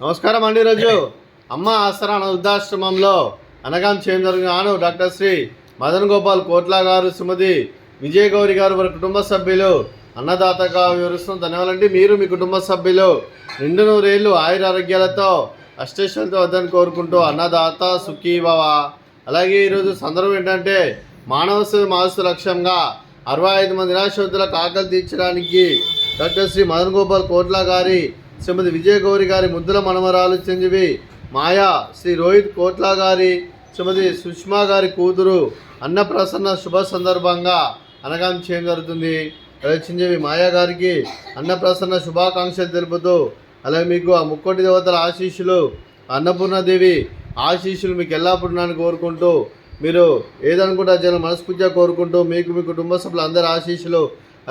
నమస్కారం అండి. ఈరోజు అమ్మ ఆసరా వృద్ధాశ్రమంలో అనగాం చేయడం జరిగిన డాక్టర్ శ్రీ మదన్ గోపాల్ కోట్లా గారు, శ్రీమతి విజయ గౌరి గారు, వారి కుటుంబ సభ్యులు అన్నదాతగా వివరిస్తున్నాం. ధన్యవాదాలండి. మీరు మీ కుటుంబ సభ్యులు నిండు నూరేళ్లు ఆయుర ఆరోగ్యాలతో అష్టేశ్వరులతో వద్దని కోరుకుంటూ అన్నదాత సుఖీ భవ. అలాగే ఈరోజు సందర్భం ఏంటంటే మానవ మానసు లక్ష్యంగా 65 మంది నిరాశ్రతులకు ఆకలి తీర్చడానికి డాక్టర్ శ్రీ మదన్ గోపాల్ కోట్లా గారి, శ్రీమతి విజయ గౌరి గారి ముద్దుల మనమరాలు చిరంజీవి మాయా, శ్రీ రోహిత్ కోట్లా గారి, శ్రీమతి సుష్మా గారి కూతురు అన్నప్రసన్న శుభ సందర్భంగా అనగాం చేయడం జరుగుతుంది. అలాగే చిరంజీవి మాయా గారికి అన్నప్రసన్న శుభాకాంక్షలు తెలుపుతూ, అలాగే మీకు ఆ ముక్కోటి దేవతల ఆశీస్సులు, అన్నపూర్ణాదేవి ఆశీస్సులు మీకు ఎల్లప్పుడూ నన్ను కోరుకుంటూ, మీరు ఏదనుకుంటే జన మనస్ఫూర్తిగా కోరుకుంటూ, మీకు మీ కుటుంబ సభ్యులు అందరి ఆశీస్సులు,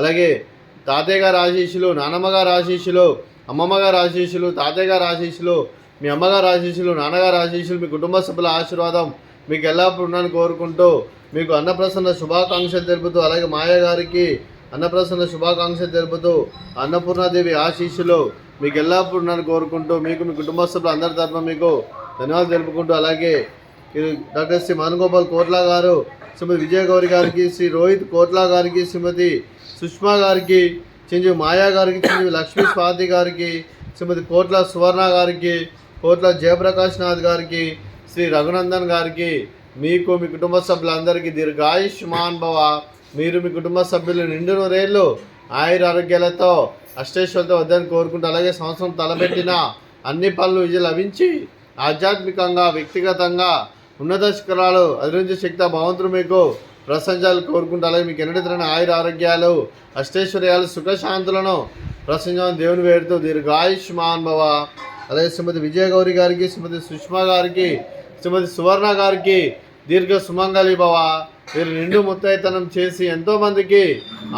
అలాగే తాతయ్య గారి ఆశీస్సులు, నానమ్మ గారి ఆశీస్సులు, అమ్మమ్మ గారి ఆశీస్సులు, తాతయ్య గారి ఆశీస్సులు, మీ అమ్మగారి ఆశీస్సులు, నాన్నగారి ఆశీస్సులు, మీ కుటుంబ సభ్యుల ఆశీర్వాదం మీకు ఎల్లప్పుడూ ఉన్నాను కోరుకుంటూ, మీకు అన్నప్రసన్న శుభాకాంక్షలు తెలుపుతూ, అలాగే మాయ గారికి అన్నప్రసన్న శుభాకాంక్షలు తెలుపుతూ, అన్నపూర్ణాదేవి ఆశీస్సులు మీకు ఎల్లప్పుడూ ఉన్నాను కోరుకుంటూ, మీకు మీ కుటుంబ సభ్యులు అందరి తరఫున మీకు ధన్యవాదాలు తెలుపుకుంటూ, అలాగే డాక్టర్ శ్రీ మదన్ గోపాల్ కోట్లా గారు, శ్రీమతి విజయ గౌరి గారికి, శ్రీ రోహిత్ కోట్లా గారికి, శ్రీమతి సుష్మా గారికి, చిరంజీవి మాయా గారికి, చిరంజీవి లక్ష్మీ స్వాతి గారికి, శ్రీమతి కోట్ల సువర్ణ గారికి, కోట్ల జయప్రకాష్ నాథ్ గారికి, శ్రీ రఘునందన్ గారికి, మీకు మీ కుటుంబ సభ్యులందరికీ దీర్ఘాయుష్మాన్ భవ. మీరు మీ కుటుంబ సభ్యులు నిండు నూరేళ్ళు ఆయుర ఆరోగ్యాలతో అష్టేశ్వరులతో వద్దని కోరుకుంటూ, అలాగే సంవత్సరం తలపెట్టిన అన్ని పనులు విజయం లభించి ఆధ్యాత్మికంగా వ్యక్తిగతంగా ఉన్నత శిఖరాలు అధిరించే శక్తి భగవంతుడు మీకు ప్రశంసాలు కోరుకుంటూ, అలాగే మీకు ఎన్నడైన ఆయుర ఆరోగ్యాలు అష్టైశ్వర్యాలు సుఖశాంతులను ప్రశంసాలను దేవుని వేడుతూ దీర్ఘాయుష్మాన్ భవ. అలాగే శ్రీమతి విజయ గౌరి గారికి, శ్రీమతి సుష్మా గారికి, శ్రీమతి సువర్ణ గారికి దీర్ఘ సుమంగళి భవ. మీరు నిండు ముత్తైతనం చేసి ఎంతోమందికి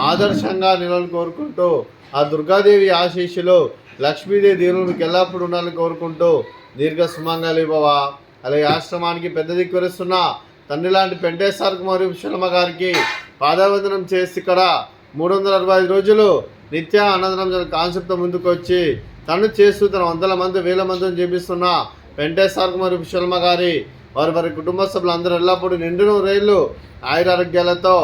ఆదర్శంగా నిలవని కోరుకుంటూ, ఆ దుర్గాదేవి ఆశీస్సులు, లక్ష్మీదేవి దేవుని మీకు ఎల్లప్పుడూ ఉండాలని కోరుకుంటూ దీర్ఘ సుమంగళి భవ. అలాగే ఆశ్రమానికి పెద్ద దిక్కువరిస్తున్న తండ్రి లాంటి పెంటేశ్వరకు మరియు విశ్వమ్మ గారికి పాదావందనం చేసి ఇక్కడ 365 రోజులు నిత్య అన్నదానం కాన్సెప్ట్ ముందుకు వచ్చి తను చేస్తూ తన వందల మంది వేల మందిని చేపిస్తున్న పెంటేశ్వరకు మరియు విశ్వమ్మ గారి, వారి కుటుంబ సభ్యులు అందరూ ఎల్లప్పుడూ నిండు నూరేళ్ళు ఆయురారోగ్యాలతో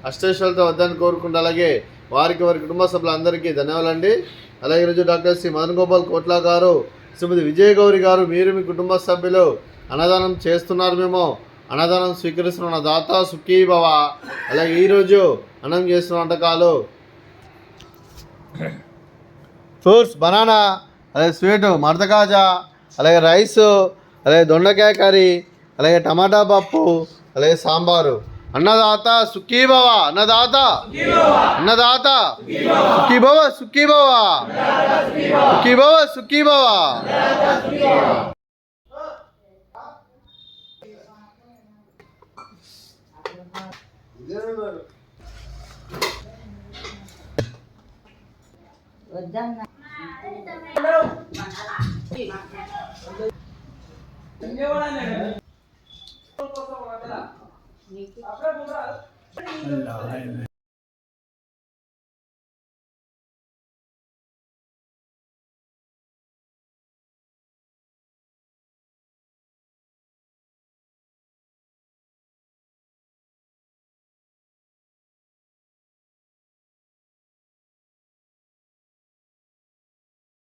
అష్టైశ్వర్యాలతో వద్దని కోరుకుంటూ, అలాగే వారి కుటుంబ సభ్యులందరికీ ధన్యవాదాలండి. అలాగే ఈరోజు డాక్టర్ శ్రీ మదన్ గోపాల్ కోట్లా గారు, శ్రీమతి విజయ గౌరి గారు, మీరు మీ కుటుంబ సభ్యులు అన్నదానం చేస్తున్నారు. మేము అన్నదానం స్వీకరిస్తున్న దాత సుఖీ భవ. అలాగే ఈరోజు అన్నం చేస్తున్న వంటకాలు ఫ్రూట్స్, బనానా, అలాగే స్వీటు మడతకాజా, అలాగే రైసు, అలాగే దొండకాయ కర్రీ, అలాగే టమాటా పప్పు, అలాగే సాంబారు. అన్నదాత సుఖీ భవ, అన్నదాత అన్నదాత సుఖీ భవ, సుఖీ భవ, సుఖీ భవ, సుఖీ భవ.